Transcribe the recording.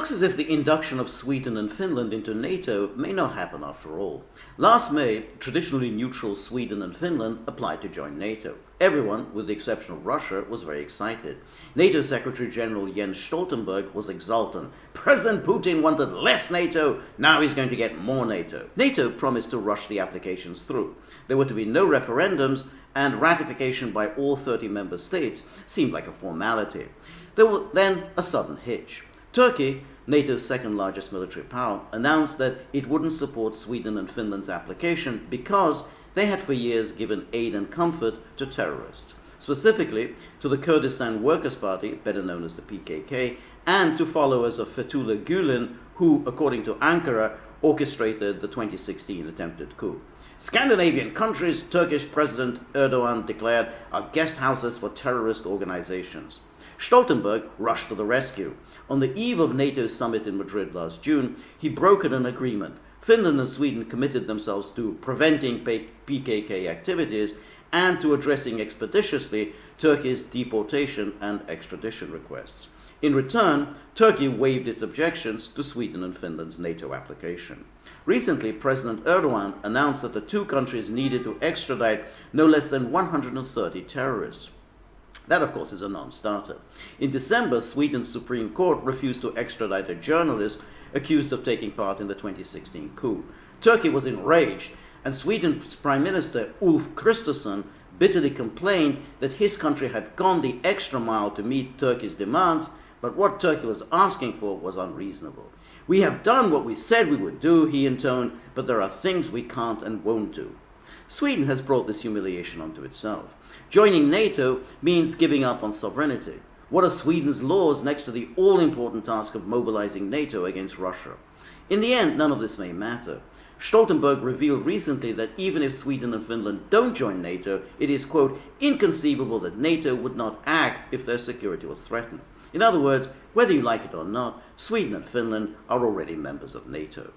looks as if the induction of Sweden and Finland into NATO may not happen after all. Last May, traditionally neutral Sweden and Finland applied to join NATO. Everyone, with the exception of Russia, was very excited. NATO Secretary General Jens Stoltenberg was exultant. President Putin wanted less NATO, now he's going to get more NATO. NATO promised to rush the applications through. There were to be no referendums, and ratification by all 30 member states seemed like a formality. There was then a sudden hitch. Turkey, NATO's second largest military power, announced that it wouldn't support Sweden and Finland's application because they had for years given aid and comfort to terrorists, specifically to the Kurdistan Workers' Party, better known as the PKK, and to followers of Fethullah Gulen, who, according to Ankara, orchestrated the 2016 attempted coup. Scandinavian countries, Turkish President Erdogan declared, are guest houses for terrorist organizations. Stoltenberg rushed to the rescue. On the eve of NATO's summit in Madrid last June, he brokered an agreement. Finland and Sweden committed themselves to preventing PKK activities and to addressing expeditiously Turkey's deportation and extradition requests. In return, Turkey waived its objections to Sweden and Finland's NATO application. Recently, President Erdogan announced that the two countries needed to extradite no less than 130 terrorists. That, of course, is a non-starter. In December, Sweden's Supreme Court refused to extradite a journalist accused of taking part in the 2016 coup. Turkey was enraged, and Sweden's Prime Minister Ulf Kristersson bitterly complained that his country had gone the extra mile to meet Turkey's demands, but what Turkey was asking for was unreasonable. We have done what we said we would do, he intoned, but there are things we can't and won't do. Sweden has brought this humiliation onto itself. Joining NATO means giving up on sovereignty. What are Sweden's laws next to the all-important task of mobilizing NATO against Russia? In the end, none of this may matter. Stoltenberg revealed recently that even if Sweden and Finland don't join NATO, it is, quote, inconceivable that NATO would not act if their security was threatened. In other words, whether you like it or not, Sweden and Finland are already members of NATO.